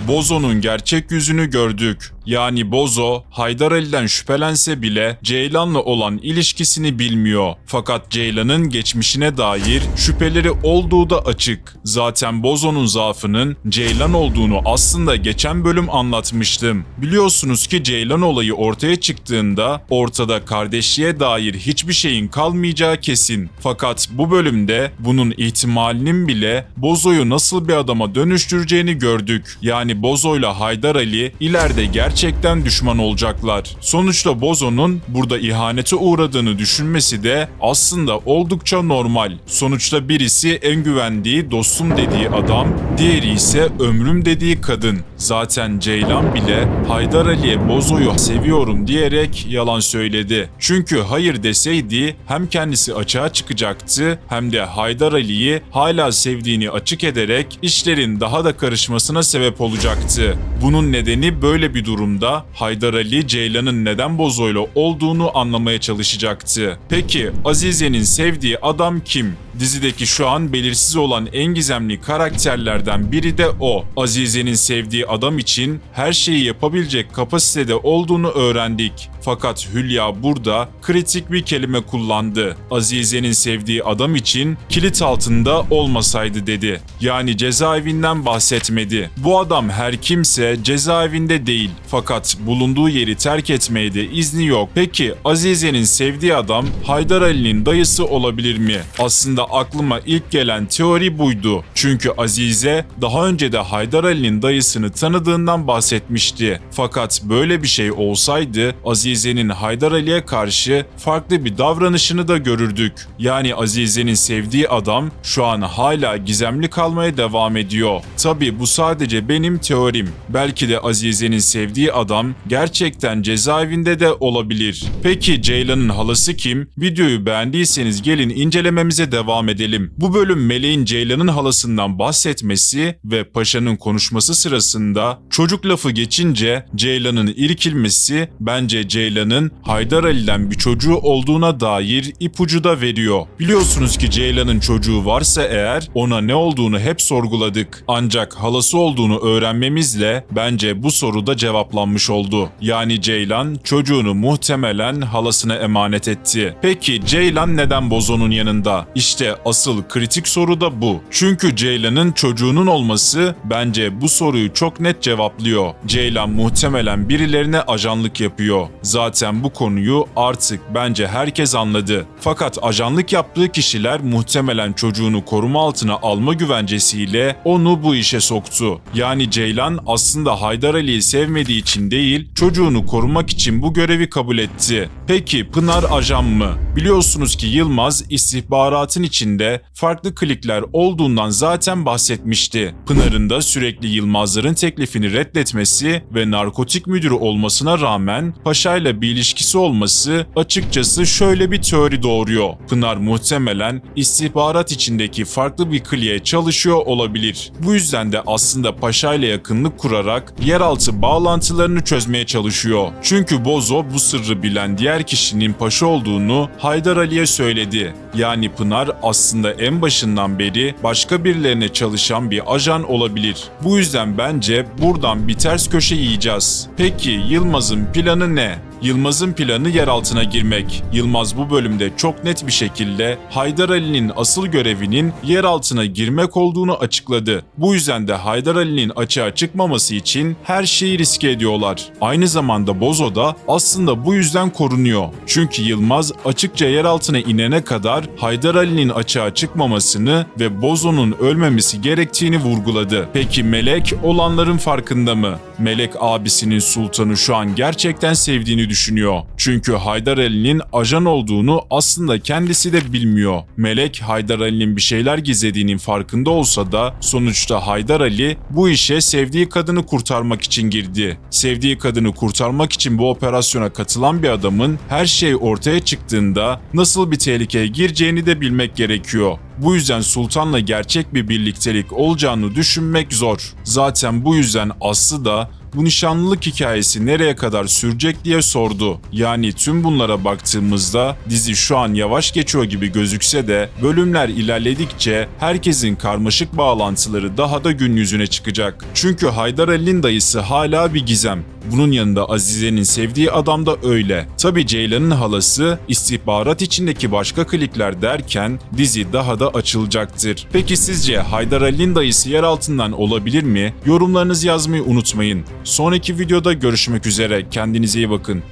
Bozo'nun gerçek yüzünü gördük. Yani Bozo, Haydar Ali'den şüphelense bile Ceylan'la olan ilişkisini bilmiyor. Fakat Ceylan'ın geçmişine dair şüpheleri olduğu da açık. Zaten Bozo'nun zaafının Ceylan olduğunu aslında geçen bölüm anlatmıştım. Biliyorsunuz ki Ceylan olayı ortaya çıktığında ortada kardeşliğe dair hiçbir şeyin kalmayacağı kesin. Fakat bu bölümde bunun ihtimalinin bile Bozo'yu nasıl bir adama dönüştüreceğini gördük. Yani Bozo'yla Haydar Ali ileride gerçekten düşman olacaklar. Sonuçta Bozo'nun burada ihanete uğradığını düşünmesi de aslında oldukça normal. Sonuçta birisi en güvendiği dostum dediği adam, diğeri ise ömrüm dediği kadın. Zaten Ceylan bile Haydar Ali'ye Bozo'yu seviyorum diyerek yalan söyledi. Çünkü hayır deseydi hem kendisi açığa çıkacaktı hem de Haydar Ali'yi hala sevdiğini açık ederek işlerin daha da karışmasına sebep olacaktı. Bunun nedeni böyle bir durumda Haydar Ali Ceylan'ın neden Bozo'yla olduğunu anlamaya çalışacaktı. Peki Azize'nin sevdiği adam kim? Dizideki şu an belirsiz olan en gizemli karakterlerden biri de o. Azize'nin sevdiği adam için her şeyi yapabilecek kapasitede olduğunu öğrendik. Fakat Hülya burada kritik bir kelime kullandı. Azize'nin sevdiği adam için kilit altında olmasaydı dedi. Yani cezaevinden bahsetmedi. Bu adam her kimse cezaevinde değil. Fakat bulunduğu yeri terk etmeye de izni yok. Peki Azize'nin sevdiği adam Haydar Ali'nin dayısı olabilir mi? Aslında aklıma ilk gelen teori buydu. Çünkü Azize daha önce de Haydar Ali'nin dayısını tanıdığından bahsetmişti. Fakat böyle bir şey olsaydı Azize'nin Haydar Ali'ye karşı farklı bir davranışını da görürdük. Yani Azize'nin sevdiği adam şu an hala gizemli kalmaya devam ediyor. Tabi bu sadece benim teorim. Belki de Azize'nin sevdiği adam gerçekten cezaevinde de olabilir. Peki Ceylan'ın halası kim? Videoyu beğendiyseniz gelin incelememize devam edelim. Bu bölüm Meleğin Ceylan'ın halasından bahsetmesi ve Paşa'nın konuşması sırasında çocuk lafı geçince Ceylan'ın irkilmesi bence Ceylan'ın Haydar Ali'den bir çocuğu olduğuna dair ipucu da veriyor. Biliyorsunuz ki Ceylan'ın çocuğu varsa eğer ona ne olduğunu hep sorguladık. Ancak halası olduğunu öğrenmemizle bence bu soru da cevaplanmış oldu. Yani Ceylan çocuğunu muhtemelen halasına emanet etti. Peki Ceylan neden Bozo'nun yanında? İşte asıl kritik soru da bu. Çünkü Ceylan'ın çocuğunun olması bence bu soruyu çok net cevaplıyor. Ceylan muhtemelen birilerine ajanlık yapıyor. Zaten bu konuyu artık bence herkes anladı. Fakat ajanlık yaptığı kişiler muhtemelen çocuğunu koruma altına alma güvencesiyle onu bu işe soktu. Yani Ceylan aslında Haydar Ali'yi sevmediği için değil, çocuğunu korumak için bu görevi kabul etti. Peki Pınar ajan mı? Biliyorsunuz ki Yılmaz istihbaratın içinde farklı klikler olduğundan zaten bahsetmişti. Pınar'ın da sürekli Yılmazların teklifini reddetmesi ve narkotik müdürü olmasına rağmen Paşa'yla bir ilişkisi olması açıkçası şöyle bir teori doğuruyor. Pınar muhtemelen istihbarat içindeki farklı bir kliğe çalışıyor olabilir. Bu yüzden de aslında Paşa'yla yakınlık kurarak yeraltı bağlantılarını çözmeye çalışıyor. Çünkü Bozo bu sırrı bilen diğer kişinin Paşa olduğunu Haydar Ali'ye söyledi. Yani Pınar aslında en başından beri başka birilerine çalışan bir ajan olabilir. Bu yüzden bence buradan bir ters köşe yiyeceğiz. Peki Yılmaz'ın planı ne? Yılmaz'ın planı yer altına girmek. Yılmaz bu bölümde çok net bir şekilde Haydar Ali'nin asıl görevinin yer altına girmek olduğunu açıkladı. Bu yüzden de Haydar Ali'nin açığa çıkmaması için her şeyi riske ediyorlar. Aynı zamanda Bozo da aslında bu yüzden korunuyor. Çünkü Yılmaz açıkça yer altına inene kadar Haydar Ali'nin açığa çıkmamasını ve Bozo'nun ölmemesi gerektiğini vurguladı. Peki Melek olanların farkında mı? Melek abisinin Sultan'ı şu an gerçekten sevdiğini düşünüyor. Çünkü Haydar Ali'nin ajan olduğunu aslında kendisi de bilmiyor. Melek Haydar Ali'nin bir şeyler gizlediğinin farkında olsa da sonuçta Haydar Ali bu işe sevdiği kadını kurtarmak için girdi. Sevdiği kadını kurtarmak için bu operasyona katılan bir adamın her şey ortaya çıktığında nasıl bir tehlikeye gireceğini de bilmek gerekiyor. Bu yüzden Sultan'la gerçek bir birliktelik olacağını düşünmek zor. Zaten bu yüzden Aslı da bu nişanlılık hikayesi nereye kadar sürecek diye sordu. Yani tüm bunlara baktığımızda dizi şu an yavaş geçiyor gibi gözükse de bölümler ilerledikçe herkesin karmaşık bağlantıları daha da gün yüzüne çıkacak. Çünkü Haydar Ali'nin dayısı hala bir gizem. Bunun yanında Azize'nin sevdiği adam da öyle. Tabi Ceylan'ın halası, istihbarat içindeki başka klikler derken dizi daha da açılacaktır. Peki sizce Haydar Ali'nin dayısı yer altından olabilir mi? Yorumlarınızı yazmayı unutmayın. Sonraki videoda görüşmek üzere. Kendinize iyi bakın.